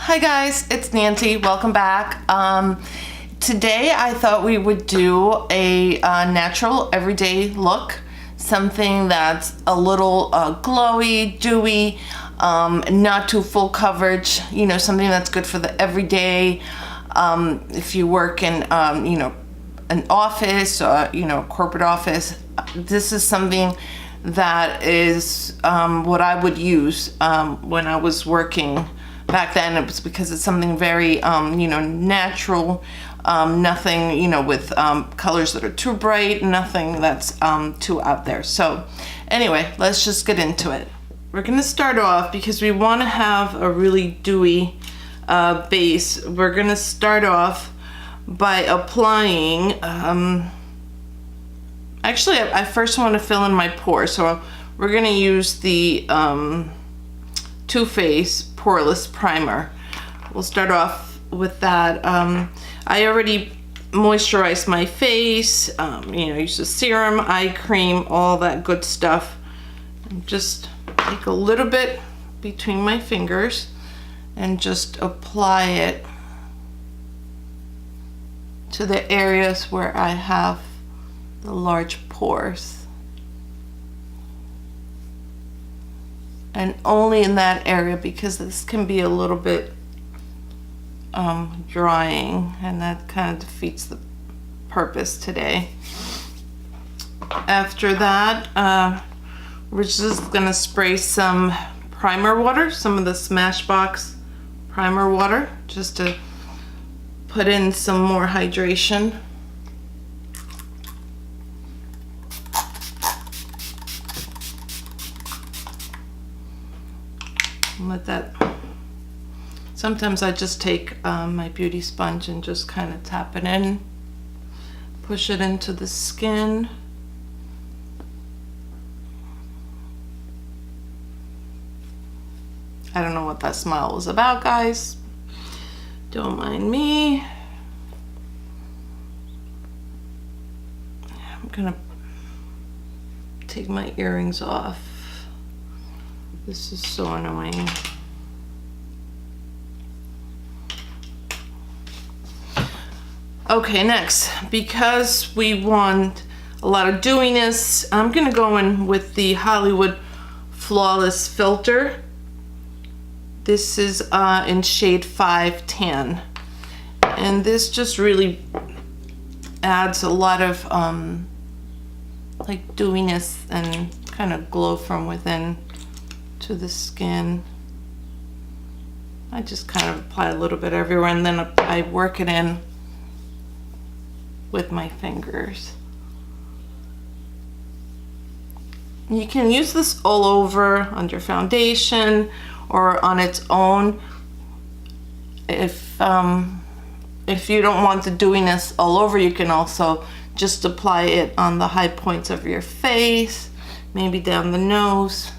Hi guys, it's Nancy. Welcome back. Today I thought we would do a natural everyday look, something that's a little glowy, dewy, not too full coverage, something that's good for the everyday. If you work in, an office, corporate office, this is something that is what I would use when I was working back then. It was because it's something very, natural, nothing, with colors that are too bright, nothing that's too out there. So anyway, let's just get into it. We're gonna start off, because we wanna have a really dewy base. We're gonna start off by applying, actually I first want to fill in my pores, so we're gonna use the Too Faced Poreless Primer. We'll start off with that. I already moisturized my face, use the serum, eye cream, all that good stuff. And just take a little bit between my fingers and just apply it to the areas where I have the large pores. And only in that area, because this can be a little bit drying, and that kind of defeats the purpose today. After that, we're just gonna spray some primer water, some of the Smashbox primer water, just to put in some more hydration. Let that, sometimes I just take my beauty sponge and just kind of tap it in, push it into the skin. I don't know what that smile was about, guys. Don't mind me. I'm gonna take my earrings off. This is so annoying. Okay, next, because we want a lot of dewiness, I'm gonna go in with the Hollywood Flawless Filter. This is in shade 5 Tan. And this just really adds a lot of like dewiness and kind of glow from within to the skin. I just kind of apply a little bit everywhere, and then I work it in with my fingers. You can use this all over under foundation or on its own. If you don't want the dewiness all over, you can also just apply it on the high points of your face, maybe down the nose.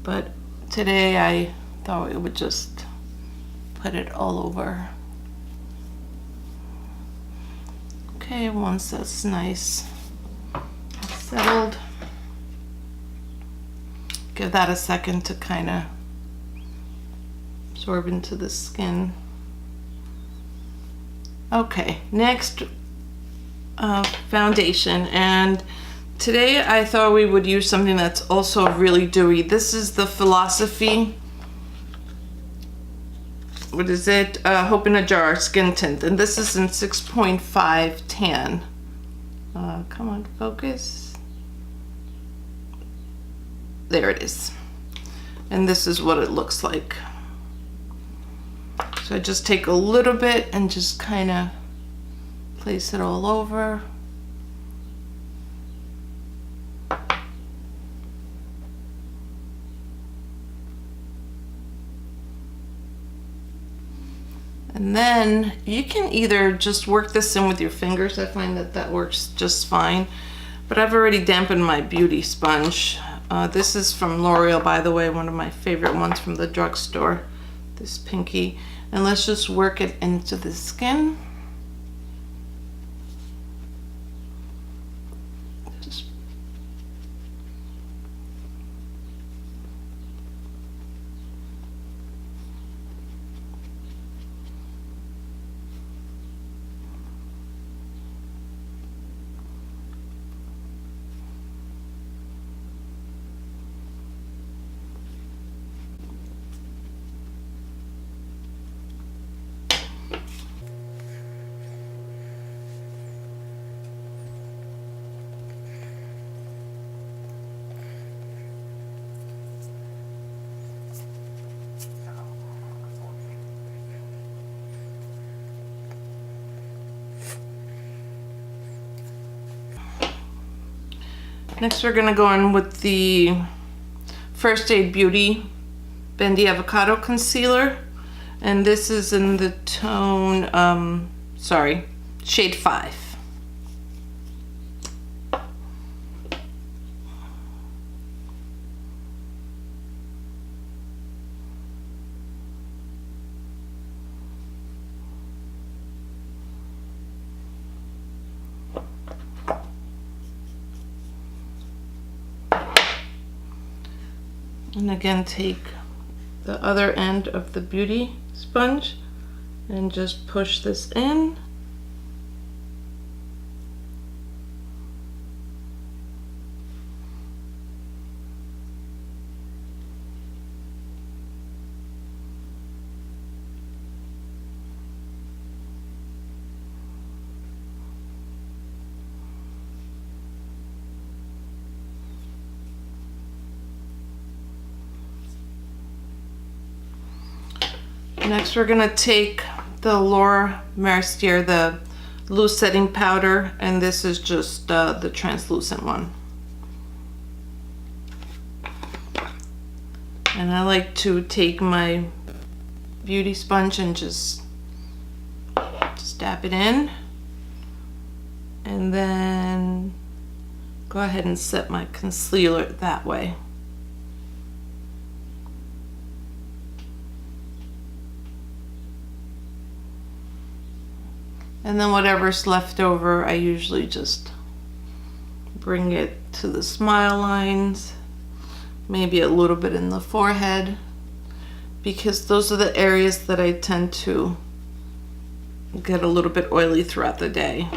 But today I thought we would just put it all over. Okay, once that's nice settled, give that a second to kind of absorb into the skin. Okay, next foundation, and today I thought we would use something that's also really dewy. This is the Philosophy, what is it? Hope in a Jar Skin Tint, and this is in 6.5 Tan. Come on, focus. There it is. And this is what it looks like. So I just take a little bit and just kind of place it all over. And then you can either just work this in with your fingers. I find that that works just fine. But I've already dampened my beauty sponge. This is from L'Oreal, by the way, one of my favorite ones from the drugstore. This pinky. And let's just work it into the skin. Just Next we're gonna go in with the First Aid Beauty Bendy Avocado Concealer. And this is in the tone, shade 5. And again, take the other end of the beauty sponge and just push this in. Next we're gonna take the Laura Mercier, the loose setting powder, and this is just the translucent one. And I like to take my beauty sponge and just dab it in, and then go ahead and set my concealer that way. And then whatever's left over, I usually just bring it to the smile lines, maybe a little bit in the forehead, because those are the areas that I tend to get a little bit oily throughout the day.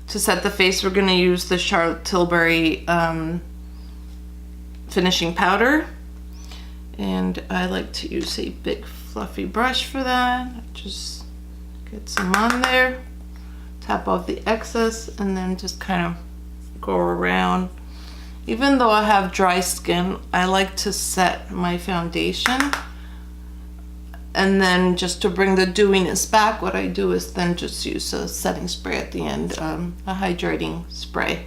To set the face, we're gonna use the Charlotte Tilbury finishing powder. And I like to use a big fluffy brush for that. Just get some on there, tap off the excess, and then just kind of go around. Even though I have dry skin, I like to set my foundation, and then just to bring the dewiness back, what I do is then just use a setting spray at the end, a hydrating spray.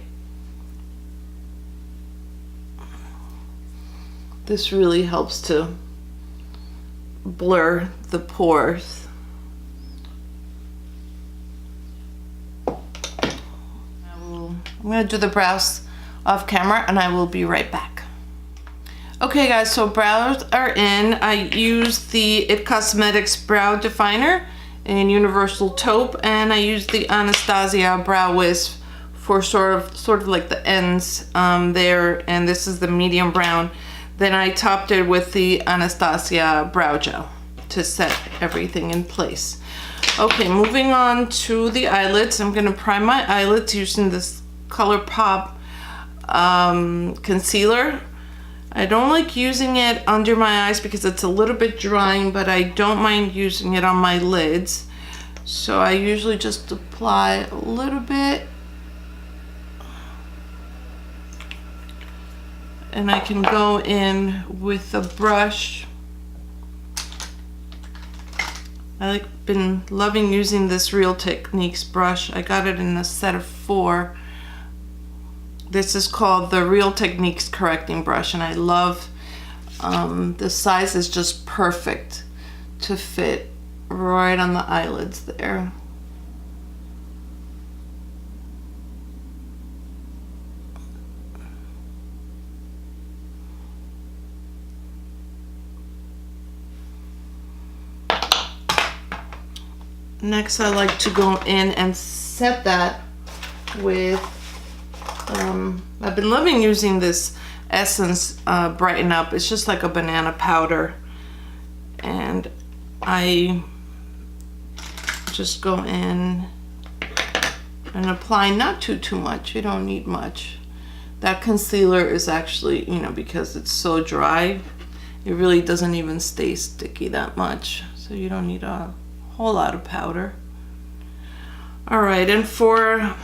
This really helps to blur the pores. I'm gonna do the brows off camera and I will be right back. Okay guys, so brows are in. I use the IT Cosmetics Brow Definer in Universal Taupe, and I use the Anastasia Brow Wiz for sort of like the ends there, and this is the medium brown. Then I topped it with the Anastasia Brow Gel to set everything in place. Okay, moving on to the eyelids. I'm gonna prime my eyelids using this ColourPop concealer. I don't like using it under my eyes because it's a little bit drying, but I don't mind using it on my lids. So I usually just apply a little bit. And I can go in with a brush. Been loving using this Real Techniques brush. I got it in a set of 4. This is called the Real Techniques Correcting Brush, and I love the size is just perfect to fit right on the eyelids there. Next, I like to go in and set that with, I've been loving using this Essence Brighten Up. It's just like a banana powder. And I just go in and apply not too much. You don't need much. That concealer is actually, you know, because it's so dry, it really doesn't even stay sticky that much. So you don't need a whole lot of powder. All right, and for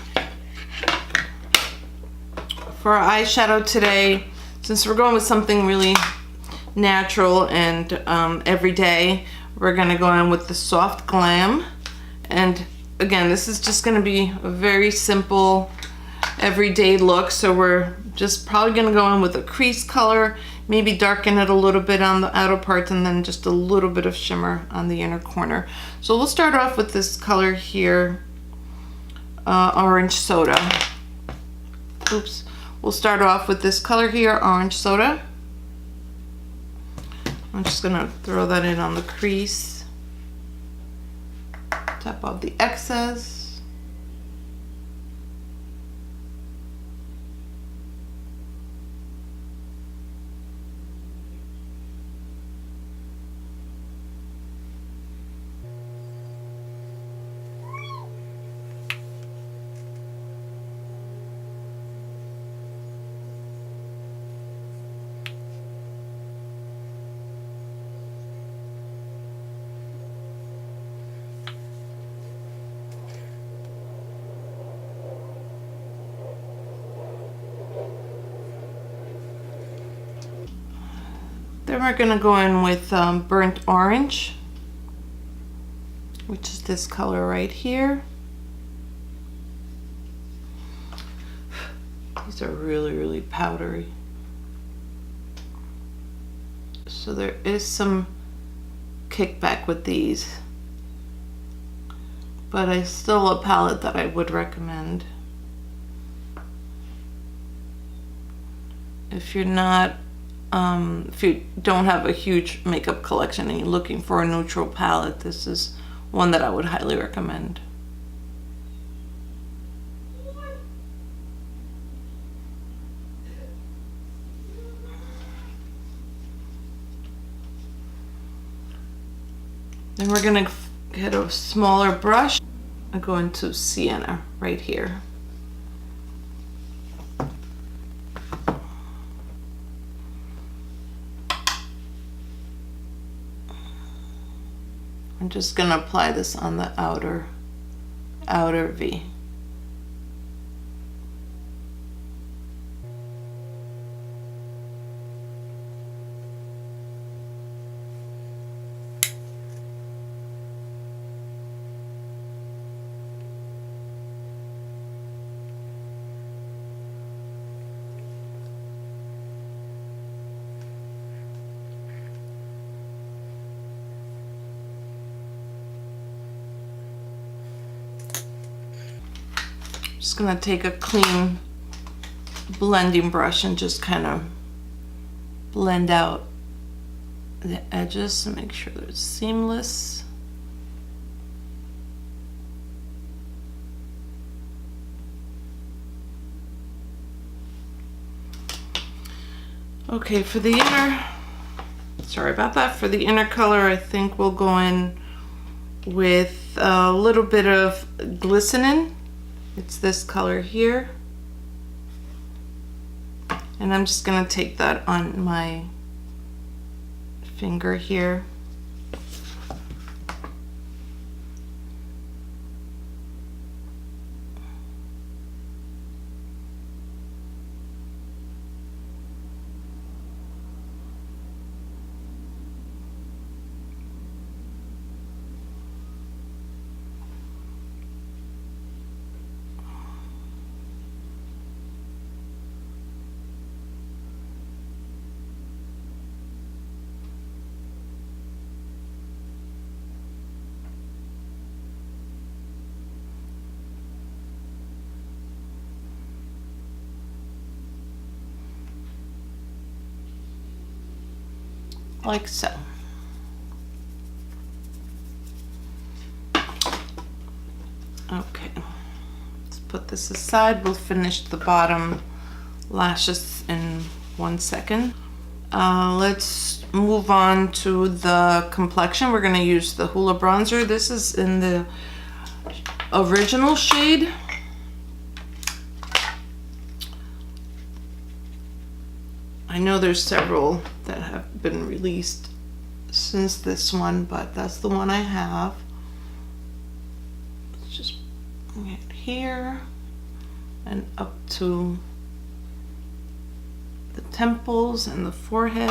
our eyeshadow today, since we're going with something really natural and everyday, we're gonna go in with the Soft Glam. And again, this is just gonna be a very simple everyday look, so we're just probably gonna go in with a crease color, maybe darken it a little bit on the outer parts, and then just a little bit of shimmer on the inner corner. So we'll start off with this color here, Orange Soda. Oops. We'll start off with this color here, Orange Soda. I'm just gonna throw that in on the crease. Tap off the excess. Then we're gonna go in with Burnt Orange, which is this color right here. These are really, really powdery. So there is some kickback with these, but it's still a palette that I would recommend. If you're not if you don't have a huge makeup collection and you're looking for a neutral palette, this is one that I would highly recommend. Then we're gonna get a smaller brush and go into Sienna right here. I'm just gonna apply this on the outer V. Just gonna take a clean blending brush and just kind of blend out the edges to make sure that it's seamless. Okay, for the inner, sorry about that, for the inner color, I think we'll go in with a little bit of glistening. It's this color here. And I'm just gonna take that on my finger here. Like so. Okay, let's put this aside. We'll finish the bottom lashes in 1 second. Let's move on to the complexion. We're going to use the Hoola bronzer. This is in the original shade. I know there's several that have been released since this one, but that's the one I have. Let's just bring it here and up to the temples and the forehead.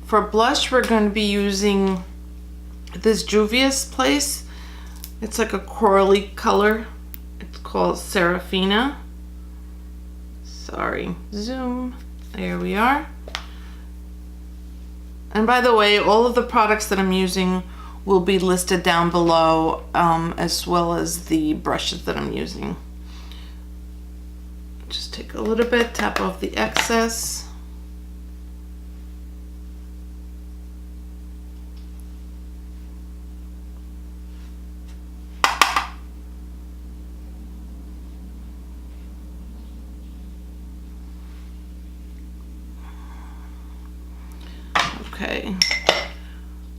For blush, we're going to be using this Juvia's Place. It's like a corally color. It's called Serafina. Sorry, zoom. There we are. And by the way, all of the products that I'm using will be listed down below, as well as the brushes that I'm using. Just take a little bit, tap off the excess. Okay,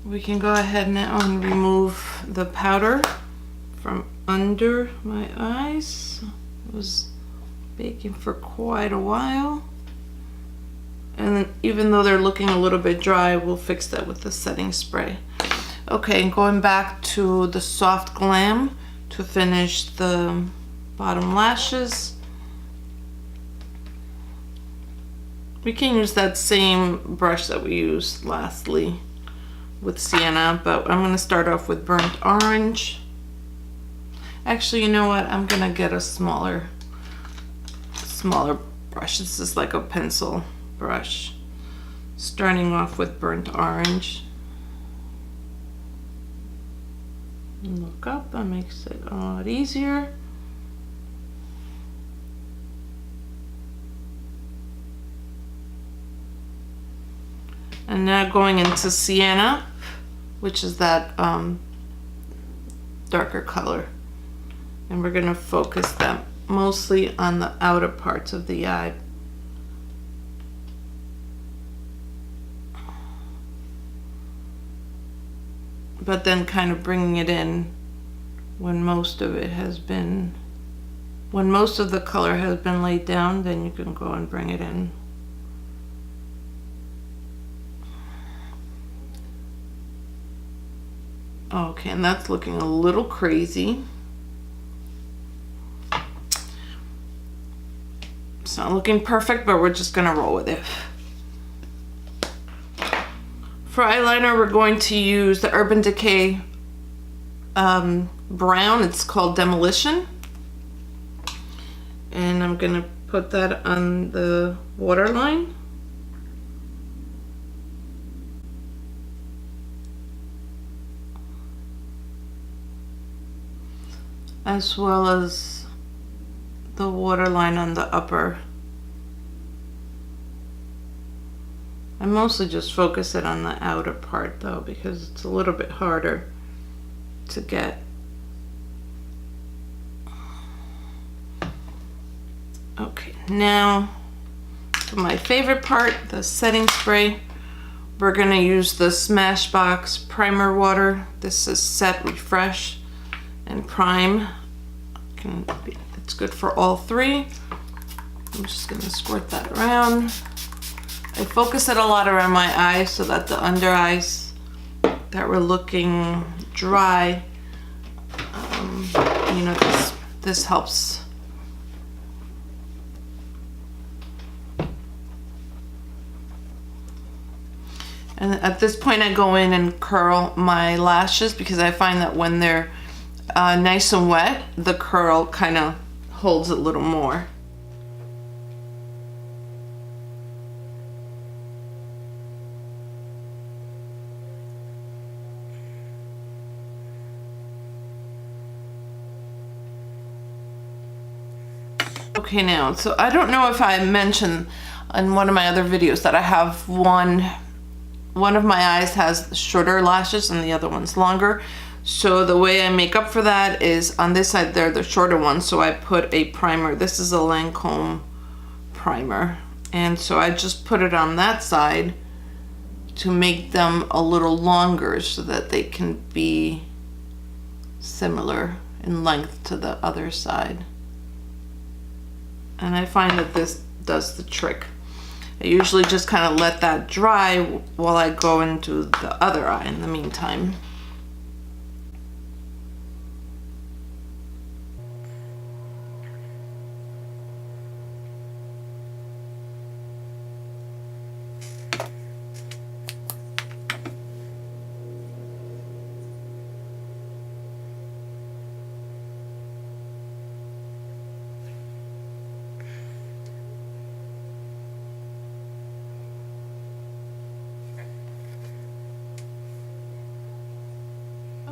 we can go ahead now and remove the powder from under my eyes. It was baking for quite a while. And then even though they're looking a little bit dry, we'll fix that with the setting spray. Okay, and going back to the Soft Glam to finish the bottom lashes. We can use that same brush that we used lastly with Sienna, but I'm going to start off with Burnt Orange. Actually, you know what? I'm going to get a smaller brush. This is like a pencil brush. Starting off with Burnt Orange. Look up, that makes it a lot easier. And now going into Sienna, which is that darker color. And we're gonna focus that mostly on the outer parts of the eye. But then kind of bringing it in when most of it has been, when most of the color has been laid down, then you can go and bring it in. Okay, and that's looking a little crazy. It's not looking perfect, but we're just gonna roll with it. For eyeliner, we're going to use the Urban Decay brown. It's called Demolition. And I'm gonna put that on the waterline. As well as the waterline on the upper. I mostly just focus it on the outer part though, because it's a little bit harder to get. Okay, now for my favorite part, the setting spray. We're gonna use the Smashbox Primer Water. This is Set, Refresh, and Prime. It's good for all three. I'm just gonna squirt that around. I focus it a lot around my eyes so that the under eyes that were looking dry, you know, this helps. And at this point I go in and curl my lashes, because I find that when they're nice and wet, the curl kind of holds a little more. Okay, now, so I don't know if I mentioned in one of my other videos that I have one of my eyes has shorter lashes and the other one's longer. So the way I make up for that is on this side they're the shorter ones, so I put a primer. This is a Lancome primer, and so I just put it on that side to make them a little longer so that they can be similar in length to the other side. And I find that this does the trick. I usually just kind of let that dry while I go into the other eye in the meantime.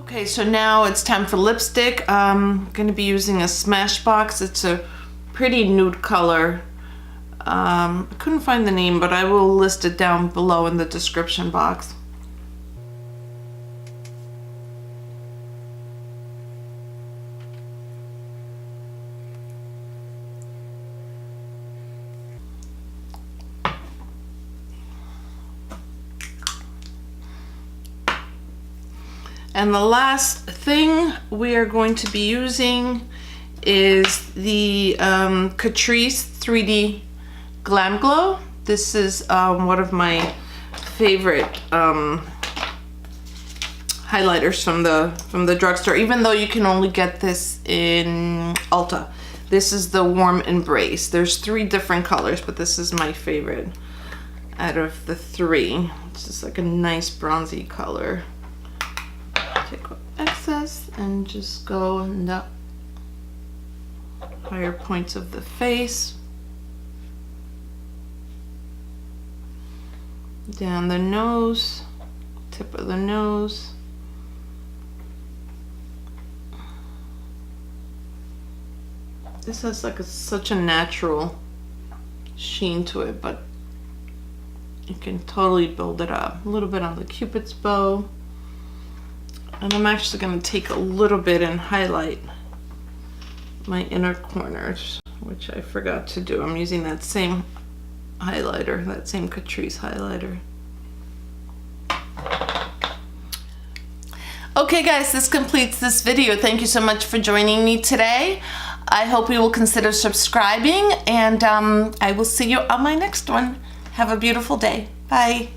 Okay, so now it's time for lipstick. I'm going to be using a Smashbox. It's a pretty nude color. I couldn't find the name, but I will list it down below in the description box. And the last thing we are going to be using is the Catrice 3D Glam Glow. This is one of my favorite highlighters from the drugstore, even though you can only get this in Ulta. This is the Warm Embrace. There's 3 different colors, but this is my favorite out of the 3. It's just like a nice bronzy color. Take excess and just go in the higher points of the face, down the nose, tip of the nose, this has like such a natural sheen to it, but you can totally build it up. A little bit on the Cupid's bow. And I'm actually going to take a little bit and highlight my inner corners, which I forgot to do. I'm using that same highlighter, that same Catrice highlighter. Okay guys, this completes this video. Thank you so much for joining me today. I hope you will consider subscribing, and I will see you on my next one. Have a beautiful day. Bye.